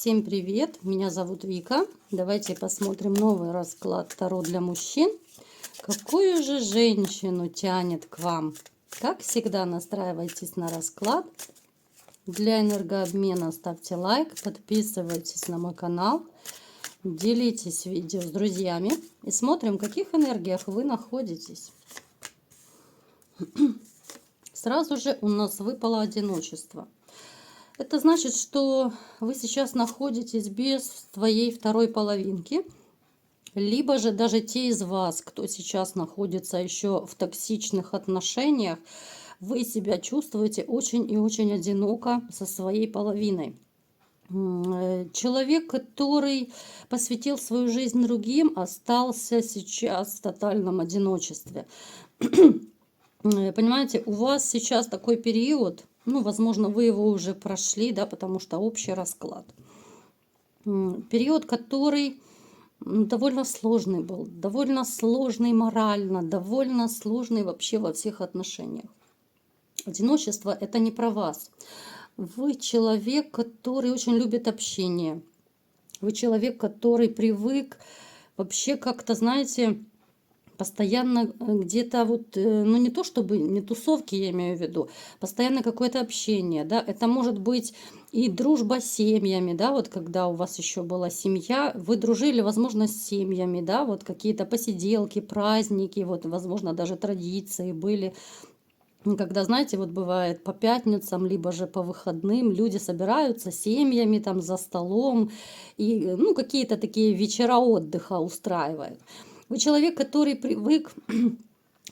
Всем привет! Меня зовут Вика. Давайте посмотрим новый расклад Таро для мужчин. Какую же женщину тянет к вам? Как всегда, настраивайтесь на расклад. Для энергообмена ставьте лайк, подписывайтесь на мой канал, делитесь видео с друзьями и смотрим, в каких энергиях вы находитесь. Сразу же у нас выпало одиночество. Это значит, что вы сейчас находитесь без своей второй половинки, либо же даже те из вас, кто сейчас находится еще в токсичных отношениях, вы себя чувствуете очень и очень одиноко со своей половиной. Человек, который посвятил свою жизнь другим, остался сейчас в тотальном одиночестве. Понимаете, у вас сейчас такой период, возможно, вы его уже прошли, да, потому что общий расклад. Период, который довольно сложный был, довольно сложный морально, довольно сложный вообще во всех отношениях. Одиночество – это не про вас. Вы человек, который очень любит общение. Вы человек, который привык вообще как-то, знаете, постоянно где-то не то чтобы, не тусовки, я имею в виду, постоянно какое-то общение, да, это может быть и дружба с семьями, да, вот когда у вас еще была семья, вы дружили, возможно, с семьями, да, вот какие-то посиделки, праздники, вот, возможно, даже традиции были, когда, знаете, вот бывает по пятницам, либо же по выходным люди собираются семьями там за столом и, какие-то такие вечера отдыха устраивают. Вы человек, который привык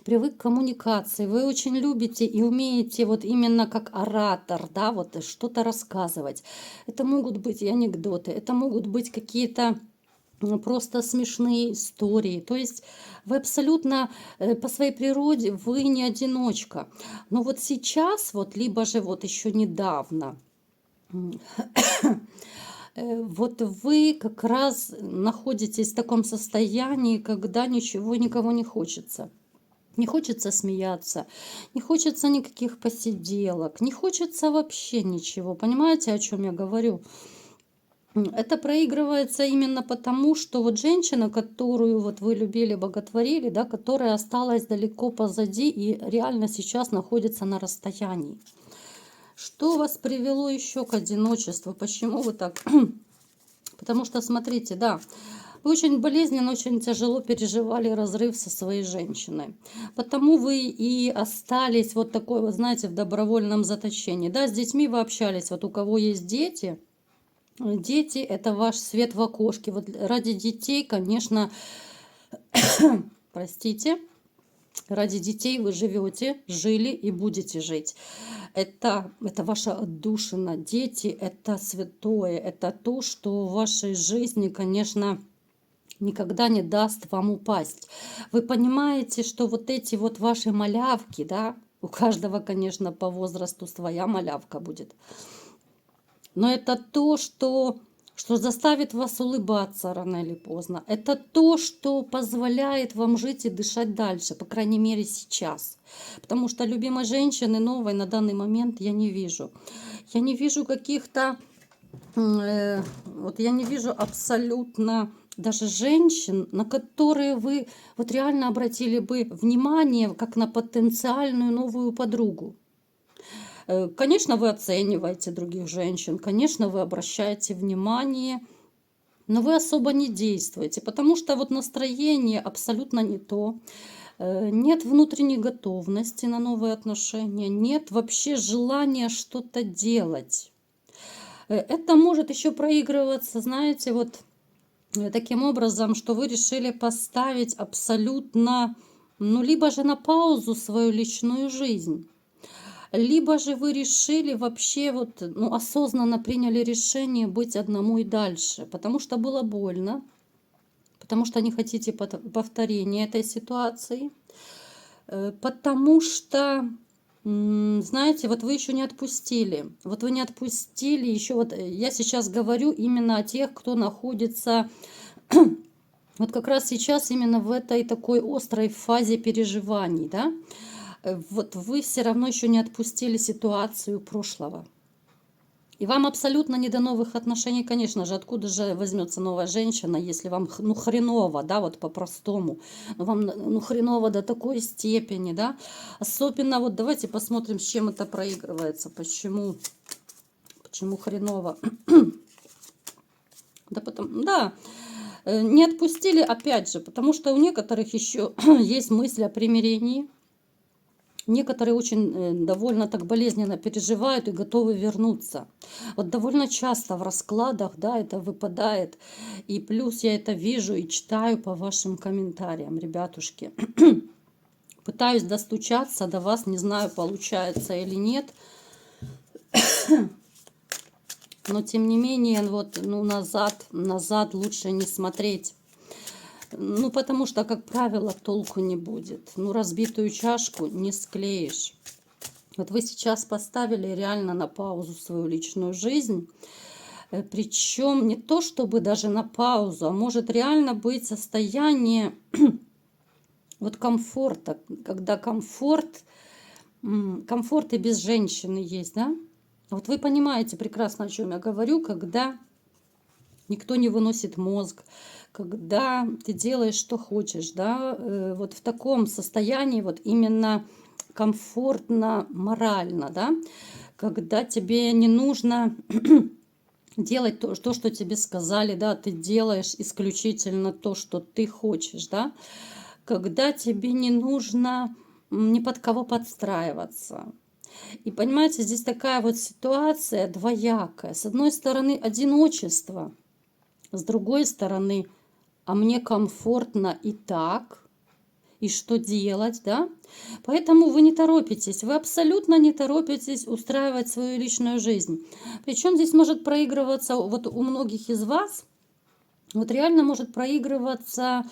к коммуникации, вы очень любите и умеете вот именно как оратор, да, вот что-то рассказывать. Это могут быть и анекдоты, это могут быть какие-то просто смешные истории. То есть вы абсолютно по своей природе, вы не одиночка. Но вот сейчас, вот либо же вот еще недавно, вот вы как раз находитесь в таком состоянии, когда ничего никого не хочется. Не хочется смеяться, не хочется никаких посиделок, не хочется вообще ничего. Понимаете, о чем я говорю? Это проигрывается именно потому, что вот женщина, которую вот вы любили, боготворили, да, которая осталась далеко позади и реально сейчас находится на расстоянии. Что вас привело еще к одиночеству? Почему вы так? Потому что, смотрите, да, вы очень болезненно, очень тяжело переживали разрыв со своей женщиной. Потому вы и остались вот такой, вы знаете, в добровольном заточении. Да, с детьми вы общались, вот у кого есть дети, дети – это ваш свет в окошке. Вот ради детей, конечно, простите, ради детей вы живете, жили и будете жить. Это ваша отдушина. Дети – это святое. Это то, что в вашей жизни, конечно, никогда не даст вам упасть. Вы понимаете, что вот эти вот ваши малявки, да, у каждого, конечно, по возрасту своя малявка будет. Но это то, что заставит вас улыбаться рано или поздно. Это то, что позволяет вам жить и дышать дальше, по крайней мере сейчас. Потому что любимой женщины новой на данный момент я не вижу. Я не вижу каких-то, я не вижу абсолютно даже женщин, на которые вы вот реально обратили бы внимание, как на потенциальную новую подругу. Конечно, вы оцениваете других женщин, конечно, вы обращаете внимание, но вы особо не действуете, потому что вот настроение абсолютно не то. Нет внутренней готовности на новые отношения, нет вообще желания что-то делать. Это может еще проигрываться, знаете, вот таким образом, что вы решили поставить абсолютно, либо же на паузу свою личную жизнь. Либо же вы решили вообще осознанно приняли решение быть одному и дальше, потому что было больно, потому что не хотите повторения этой ситуации, потому что, знаете, вот вы еще не отпустили. Вот вы не отпустили еще, вот я сейчас говорю именно о тех, кто находится вот как раз сейчас именно в этой такой острой фазе переживаний, да. Вот вы все равно еще не отпустили ситуацию прошлого. И вам абсолютно не до новых отношений, конечно же. Откуда же возьмется новая женщина, если вам, ну, хреново, да, вот по-простому. Ну, вам, ну, хреново до такой степени, да. Особенно, вот давайте посмотрим, с чем это проигрывается, почему хреново. Да, да, не отпустили, опять же, потому что у некоторых еще есть мысли о примирении. Некоторые очень довольно так болезненно переживают и готовы вернуться. Вот довольно часто в раскладах, да, это выпадает. И плюс я это вижу и читаю по вашим комментариям, ребятушки. Пытаюсь достучаться до вас, не знаю, получается или нет. Но тем не менее, вот, ну, назад лучше не смотреть. Ну, потому что, как правило, толку не будет. Ну, разбитую чашку не склеишь. Вот вы сейчас поставили реально на паузу свою личную жизнь. Причем не то, чтобы даже на паузу, а может реально быть состояние вот комфорта, когда комфорт и без женщины есть, да? Вот вы понимаете прекрасно, о чем я говорю, когда никто не выносит мозг, когда ты делаешь, что хочешь, да, вот в таком состоянии вот именно комфортно, морально, да, когда тебе не нужно делать то, что тебе сказали, да, ты делаешь исключительно то, что ты хочешь, да, когда тебе не нужно ни под кого подстраиваться. И понимаете, здесь такая вот ситуация двоякая. С одной стороны, одиночество, с другой стороны, а мне комфортно и так, и что делать, да? Поэтому вы не торопитесь, вы абсолютно не торопитесь устраивать свою личную жизнь. Причем здесь может проигрываться, вот у многих из вас, вот реально может проигрываться,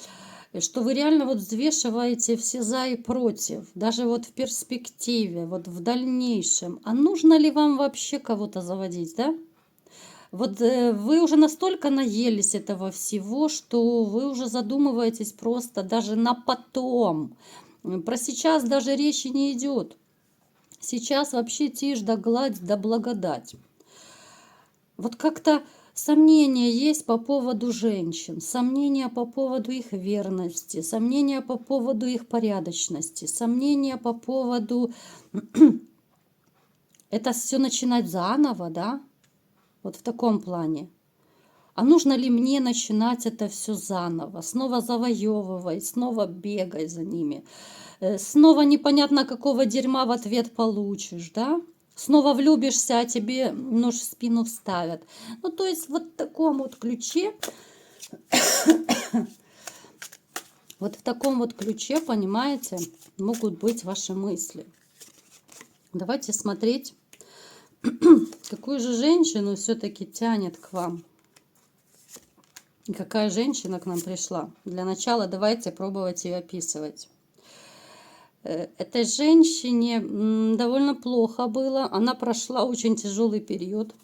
что вы реально вот взвешиваете все за и против, даже вот в перспективе, вот в дальнейшем. А нужно ли вам вообще кого-то заводить, да? Вот вы уже настолько наелись этого всего, что вы уже задумываетесь просто даже на потом. Про сейчас даже речи не идет. Сейчас вообще тишь да гладь да благодать. Вот как-то сомнения есть по поводу женщин, сомнения по поводу их верности, сомнения по поводу их порядочности, сомнения по поводу это все начинать заново, да? Вот в таком плане. А нужно ли мне начинать это все заново? Снова завоевывай, снова бегай за ними. Снова непонятно какого дерьма в ответ получишь, да? Снова влюбишься, а тебе нож в спину вставят. Ну, то есть вот в таком вот ключе, вот в таком вот ключе, понимаете, могут быть ваши мысли. Давайте смотреть, какую же женщину все-таки тянет к вам. И какая женщина к нам пришла. Для начала давайте пробовать ее описывать. Этой женщине довольно плохо было. Она прошла очень тяжелый период.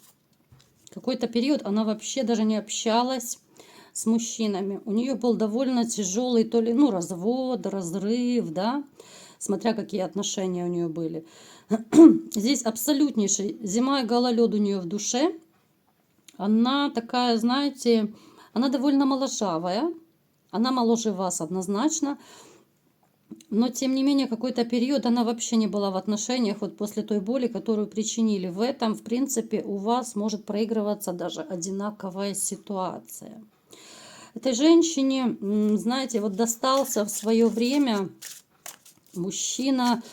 Какой-то период она вообще даже не общалась с мужчинами. У нее был довольно тяжелый то ли, ну, развод, разрыв, да, смотря какие отношения у нее были. Здесь абсолютнейший зима и гололед у нее в душе. Она такая, знаете, она довольно моложавая. Она моложе вас однозначно. Но, тем не менее, какой-то период она вообще не была в отношениях вот после той боли, которую причинили. В этом, в принципе, у вас может проигрываться даже одинаковая ситуация. Этой женщине, знаете, вот достался в свое время мужчина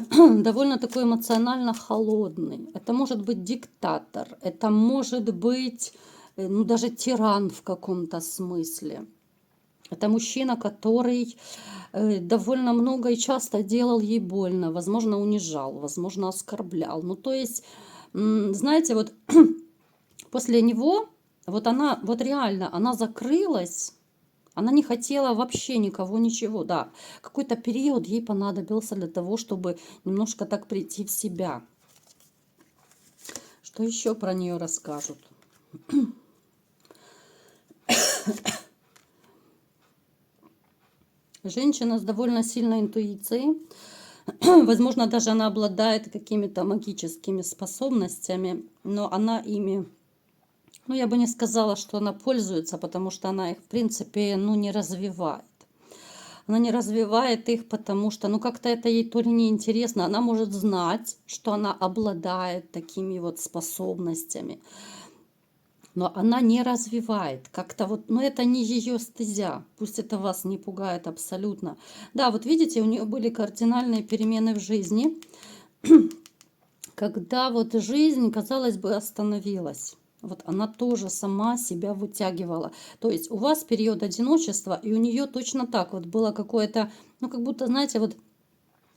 довольно такой эмоционально холодный. Это может быть диктатор, это может быть, ну, даже тиран в каком-то смысле. Это мужчина, который довольно много и часто делал ей больно, возможно, унижал, возможно, оскорблял. Ну, то есть, знаете, вот после него, вот она, вот реально, она закрылась, она не хотела вообще никого, ничего, да. Какой-то период ей понадобился для того, чтобы немножко так прийти в себя. Что еще про нее расскажут? Женщина с довольно сильной интуицией. Возможно, даже она обладает какими-то магическими способностями, но она ими, ну, я бы не сказала, что она пользуется, потому что она их, в принципе, ну, не развивает. Она не развивает их, потому что, ну, как-то это ей то ли не интересно. Она может знать, что она обладает такими вот способностями, но она не развивает. Как-то вот, ну, это не ее стезя. Пусть это вас не пугает абсолютно. Да, вот видите, у нее были кардинальные перемены в жизни, когда вот жизнь, казалось бы, остановилась. Вот она тоже сама себя вытягивала. То есть у вас период одиночества, и у нее точно так вот было какое-то, ну, как будто, знаете, вот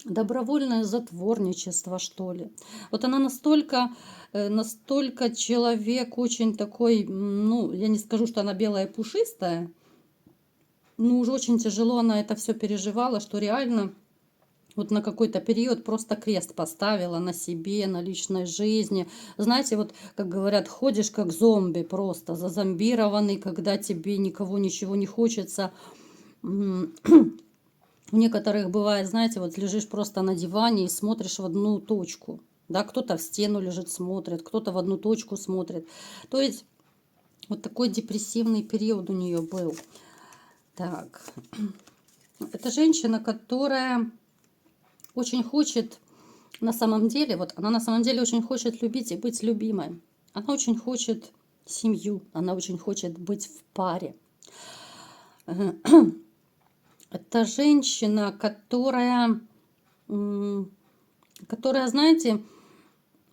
добровольное затворничество, что ли. Вот она настолько человек очень такой, ну, я не скажу, что она белая и пушистая, но уже очень тяжело она это все переживала, что реально вот на какой-то период просто крест поставила на себе, на личной жизни. Знаете, вот, как говорят, ходишь как зомби просто, зазомбированный, когда тебе никого ничего не хочется. У некоторых бывает, знаете, вот лежишь просто на диване и смотришь в одну точку. Да, кто-то в стену лежит, смотрит, кто-то в одну точку смотрит. То есть вот такой депрессивный период у нее был. Так, это женщина, которая очень хочет, на самом деле, вот она на самом деле очень хочет любить и быть любимой. Она очень хочет семью, она очень хочет быть в паре. Это женщина, которая, знаете,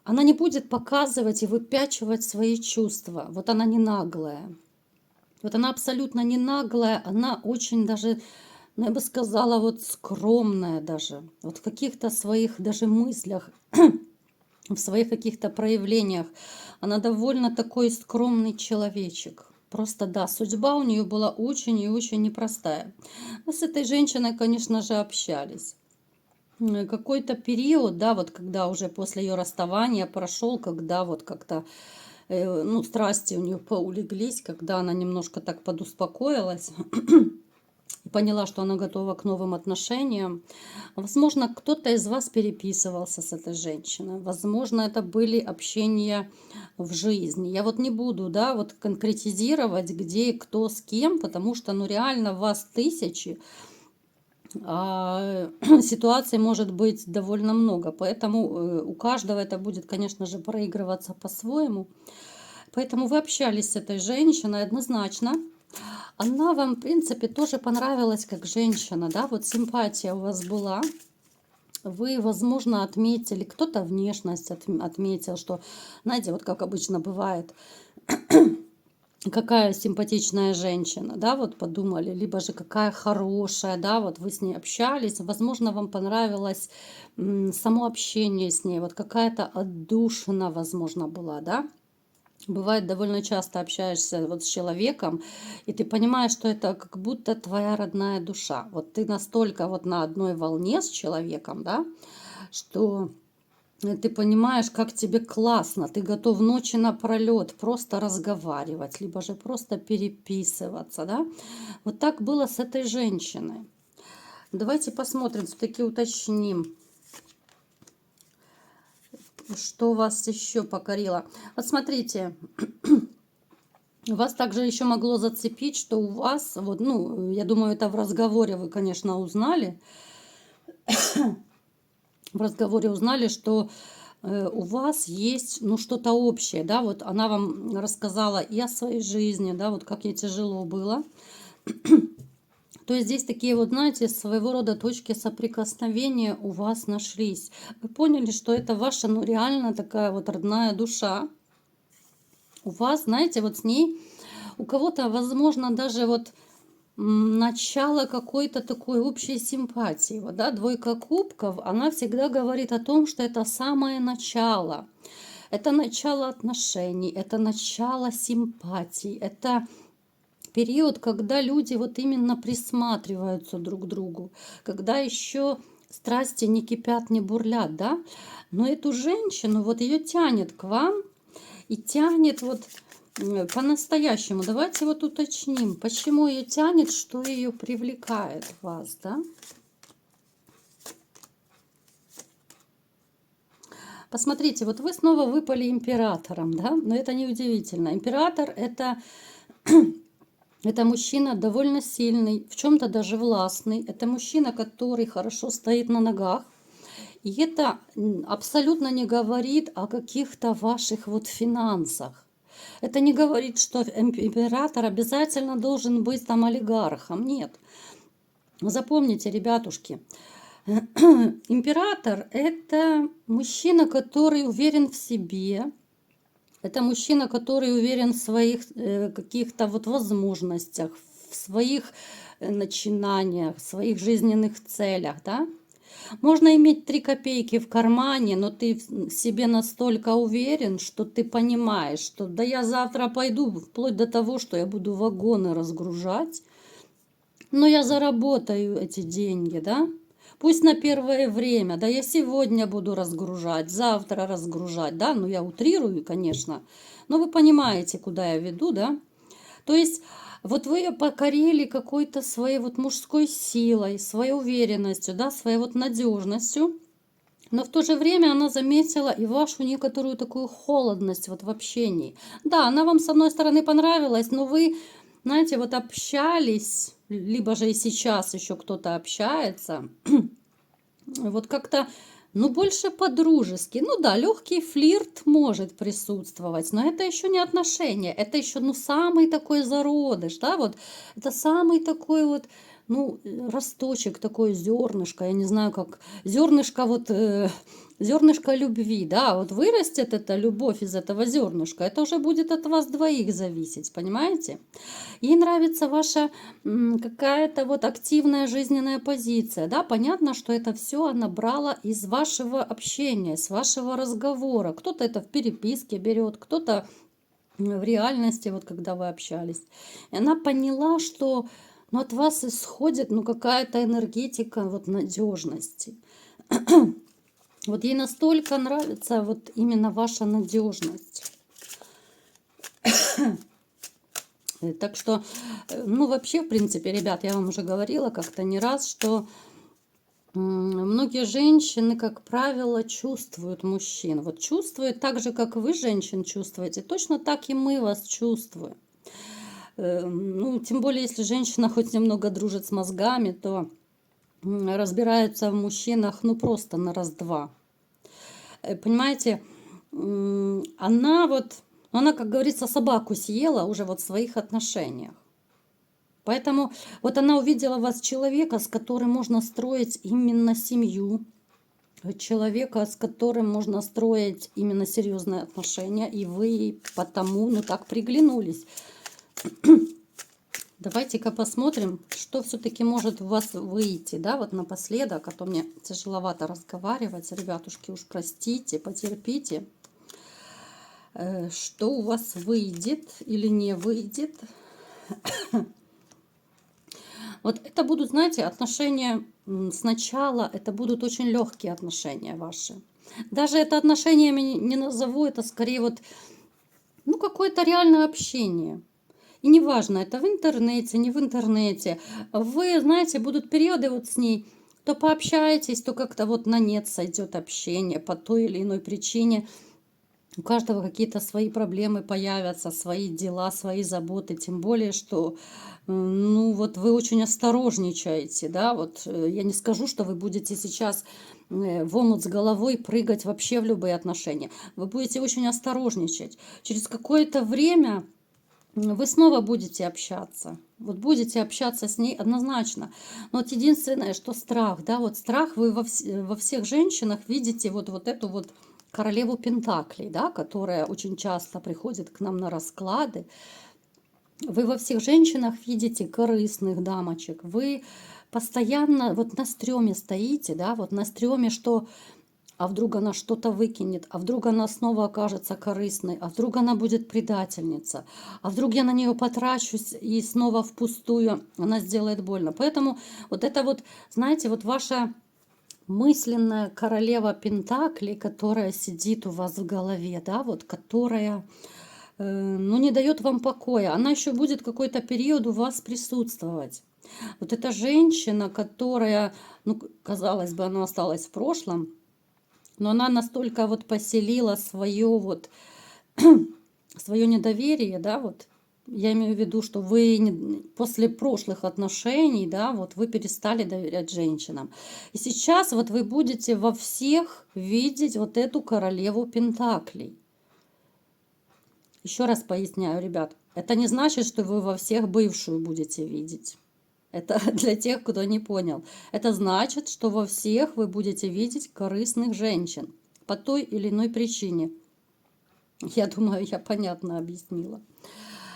она не будет показывать и выпячивать свои чувства. Вот она не наглая. Вот она абсолютно не наглая, она очень даже, ну, я бы сказала, вот скромная даже. Вот в каких-то своих даже мыслях, в своих каких-то проявлениях. Она довольно такой скромный человечек. Просто да, судьба у нее была очень и очень непростая. Мы с этой женщиной, конечно же, общались. Какой-то период, да, вот когда уже после ее расставания прошел, когда вот как-то, ну, страсти у нее поулеглись, когда она немножко так подуспокоилась, поняла, что она готова к новым отношениям. Возможно, кто-то из вас переписывался с этой женщиной. Возможно, это были общения в жизни. Я вот не буду, да, вот конкретизировать, где и кто с кем, потому что, ну, реально вас тысячи, а ситуаций может быть довольно много. Поэтому у каждого это будет, конечно же, проигрываться по-своему. Поэтому вы общались с этой женщиной однозначно. Она вам, в принципе, тоже понравилась как женщина, да, вот симпатия у вас была. Вы, возможно, отметили, кто-то внешность отметил, что, знаете, вот как обычно бывает, какая симпатичная женщина, да, вот подумали, либо же какая хорошая, да, вот вы с ней общались, возможно, вам понравилось само общение с ней, вот какая-то отдушина, возможно, была, да. Бывает, довольно часто общаешься вот с человеком, и ты понимаешь, что это как будто твоя родная душа. Вот ты настолько вот на одной волне с человеком, да, что ты понимаешь, как тебе классно, ты готов ночи напролет просто разговаривать, либо же просто переписываться, да. Вот так было с этой женщиной. Давайте посмотрим, все-таки уточним, что вас еще покорило. Вот смотрите, вас также еще могло зацепить, что у вас, вот, ну, я думаю, это в разговоре вы, конечно, узнали, что у вас есть, ну, что-то общее, да, вот она вам рассказала и о своей жизни, да, вот как ей тяжело было. То есть здесь такие вот, знаете, своего рода точки соприкосновения у вас нашлись. Вы поняли, что это ваша, ну, реально такая вот родная душа. У вас, знаете, вот с ней, у кого-то, возможно, даже вот начало какой-то такой общей симпатии. Вот, да, двойка кубков, она всегда говорит о том, что это самое начало. Это начало отношений, это начало симпатий, это период, когда люди вот именно присматриваются друг к другу, когда еще страсти не кипят, не бурлят, да. Но эту женщину, вот ее тянет к вам и тянет вот по-настоящему. Давайте вот уточним, почему ее тянет, что ее привлекает в вас, да? Посмотрите, вот вы снова выпали императором, да? Но это не удивительно. Император это мужчина довольно сильный, в чем-то даже властный. Это мужчина, который хорошо стоит на ногах. И это абсолютно не говорит о каких-то ваших вот финансах. Это не говорит, что император обязательно должен быть там олигархом. Нет. Запомните, ребятушки, император – это мужчина, который уверен в себе. Это мужчина, который уверен в своих каких-то вот возможностях, в своих начинаниях, в своих жизненных целях, да? Можно иметь 3 копейки в кармане, но ты в себе настолько уверен, что ты понимаешь, что да я завтра пойду, вплоть до того, что я буду вагоны разгружать, но я заработаю эти деньги, да? Пусть на первое время, да я сегодня буду разгружать, завтра разгружать, да? Ну я утрирую, конечно, но вы понимаете, куда я веду, да? То есть вот вы покорили какой-то своей вот мужской силой, своей уверенностью, да, своей вот надежностью. Но в то же время она заметила и вашу некоторую такую холодность вот в общении. Да, она вам с одной стороны понравилась, но вы, знаете, вот общались, либо же и сейчас еще кто-то общается, вот как-то, ну, больше по-дружески. Ну да, легкий флирт может присутствовать, но это еще не отношения, это еще, ну, самый такой зародыш, да, вот, это самый такой вот, ну, росточек, такое зернышко, я не знаю, как, зернышко вот, зернышко любви, да, вот вырастет эта любовь из этого зернышка, это уже будет от вас двоих зависеть, понимаете? Ей нравится ваша какая-то вот активная жизненная позиция, да, понятно, что это все она брала из вашего общения, с вашего разговора. Кто-то это в переписке берет, кто-то в реальности, вот когда вы общались. И она поняла, что ну, от вас исходит ну, какая-то энергетика вот надежности. Вот ей настолько нравится вот именно ваша надежность. Так что, ну вообще, в принципе, ребят, я вам уже говорила как-то не раз, что многие женщины, как правило, чувствуют мужчин. Вот чувствуют так же, как вы, женщин, чувствуете, точно так и мы вас чувствуем. Ну, тем более, если женщина хоть немного дружит с мозгами, то разбирается в мужчинах, ну, просто на раз-два. Понимаете, она вот, она, как говорится, собаку съела уже вот в своих отношениях. Поэтому вот она увидела в вас человека, с которым можно строить именно семью, человека, с которым можно строить именно серьезные отношения, и вы потому, ну, так приглянулись. Давайте-ка посмотрим, что все-таки может у вас выйти, да, вот напоследок, а то мне тяжеловато разговаривать, ребятушки, уж простите, потерпите, что у вас выйдет или не выйдет. Вот это будут, знаете, отношения сначала, это будут очень легкие отношения ваши. Даже это отношениями не назову, это скорее вот, ну, какое-то реальное общение. И неважно, это в интернете, не в интернете. Вы, знаете, будут периоды вот с ней, то пообщаетесь, то как-то вот на нет сойдет общение по той или иной причине. У каждого какие-то свои проблемы появятся, свои дела, свои заботы. Тем более, что ну вот вы очень осторожничаете, да, вот я не скажу, что вы будете сейчас в омут с головой прыгать вообще в любые отношения. Вы будете очень осторожничать. Через какое-то время вы снова будете общаться. Вот будете общаться с ней однозначно. Но вот единственное, что страх, да, вот страх вы во всех женщинах видите вот эту вот королеву Пентаклей, да, которая очень часто приходит к нам на расклады. Вы во всех женщинах видите корыстных дамочек. Вы постоянно вот на стреме стоите, да, вот на стреме, что а вдруг она что-то выкинет, а вдруг она снова окажется корыстной, а вдруг она будет предательница, а вдруг я на нее потрачусь и снова впустую она сделает больно. Поэтому вот это вот, знаете, вот ваша мысленная королева Пентаклей, которая сидит у вас в голове, да, вот которая, ну, не дает вам покоя, она еще будет какой-то период у вас присутствовать. Вот эта женщина, которая, ну, казалось бы, она осталась в прошлом, Но она настолько вот поселила свое вот свое недоверие, да, вот я имею в виду, что вы после прошлых отношений, да, вот вы перестали доверять женщинам. И сейчас вот вы будете во всех видеть вот эту королеву пентаклей. Еще раз поясняю, ребят, это не значит, что вы во всех бывшую будете видеть. Это для тех, кто не понял. Это значит, что во всех вы будете видеть корыстных женщин по той или иной причине. Я думаю, я понятно объяснила.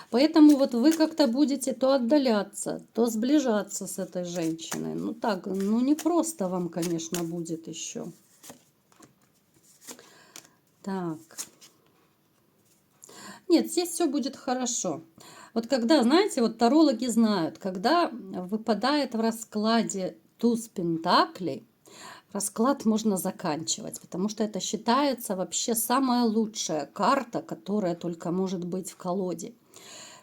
Поэтому вот вы как-то будете то отдаляться, то сближаться с этой женщиной. Ну так, ну не просто вам, конечно, будет еще. Так. Нет, здесь все будет хорошо. Вот когда, знаете, вот тарологи знают, когда выпадает в раскладе туз пентаклей, расклад можно заканчивать, потому что это считается вообще самая лучшая карта, которая только может быть в колоде.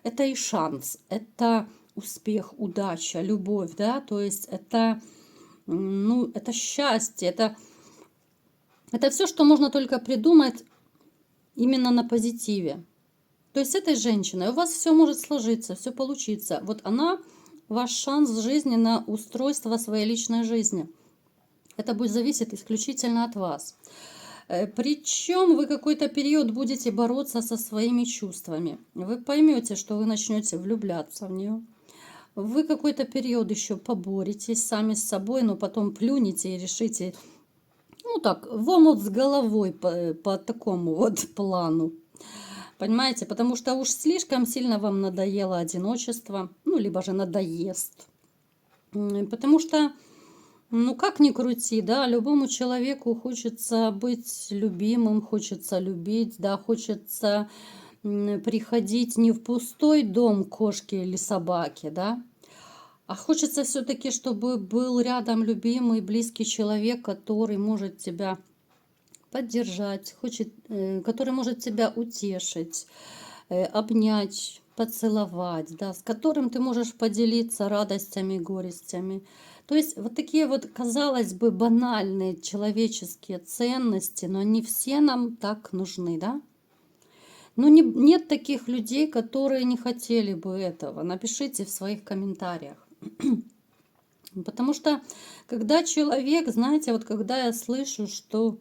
Это и шанс, это успех, удача, любовь, да, то есть это, ну, это счастье, это все, что можно только придумать именно на позитиве. То есть с этой женщиной у вас все может сложиться, все получиться. Вот она ваш шанс в жизни на устройство своей личной жизни. Это будет зависеть исключительно от вас. Причем вы какой-то период будете бороться со своими чувствами. Вы поймете, что вы начнете влюбляться в нее. Вы какой-то период еще поборетесь сами с собой, но потом плюнете и решите, ну так, в омут с головой по такому вот плану. Понимаете, потому что уж слишком сильно вам надоело одиночество, ну, либо же надоест. Потому что, ну, как ни крути, да, любому человеку хочется быть любимым, хочется любить, да, хочется приходить не в пустой дом кошки или собаки, да, а хочется все-таки, чтобы был рядом любимый, близкий человек, который может тебя поддержать, который может тебя утешить, обнять, поцеловать, да, с которым ты можешь поделиться радостями, горестями. То есть вот такие вот, казалось бы, банальные человеческие ценности, но они все нам так нужны, да? Но нет таких людей, которые не хотели бы этого. Напишите в своих комментариях. Потому что когда человек, знаете, вот когда я слышу, что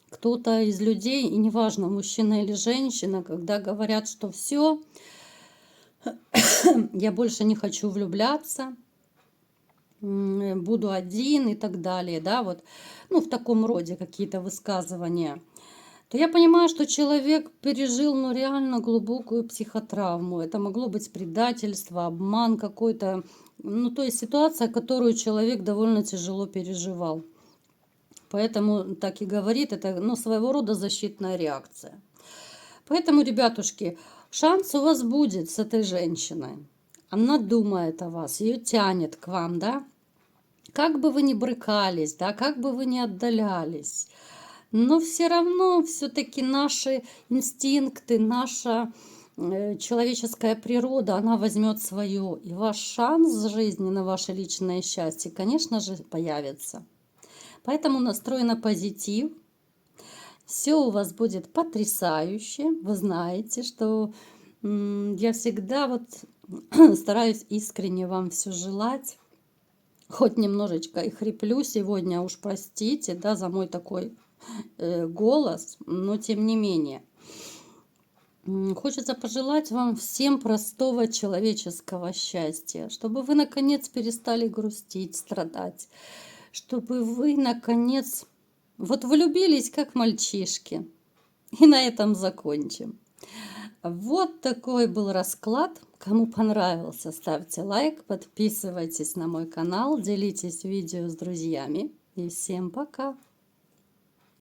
кто-то из людей, и неважно, мужчина или женщина, когда говорят, что все, я больше не хочу влюбляться, буду один и так далее, да, вот, ну, в таком роде какие-то высказывания, то я понимаю, что человек пережил, ну, реально глубокую психотравму. Это могло быть предательство, обман какой-то, ну, то есть ситуация, которую человек довольно тяжело переживал. Поэтому так и говорит, это, ну, своего рода защитная реакция. Поэтому, ребятушки, шанс у вас будет с этой женщиной. Она думает о вас, ее тянет к вам, да? Как бы вы ни брыкались, да, как бы вы ни отдалялись, но все равно все-таки наши инстинкты, наша человеческая природа, она возьмет свое. И ваш шанс в жизни на ваше личное счастье, конечно же, появится. Поэтому настрой на позитив. Все у вас будет потрясающе. Вы знаете, что я всегда вот стараюсь искренне вам все желать. Хоть немножечко и хриплю сегодня, уж простите, да, за мой такой голос, но тем не менее. Хочется пожелать вам всем простого человеческого счастья, чтобы вы наконец перестали грустить, страдать, чтобы вы наконец вот влюбились как мальчишки. И на этом закончим. Вот такой был расклад. Кому понравился, ставьте лайк, подписывайтесь на мой канал, делитесь видео с друзьями. И всем пока!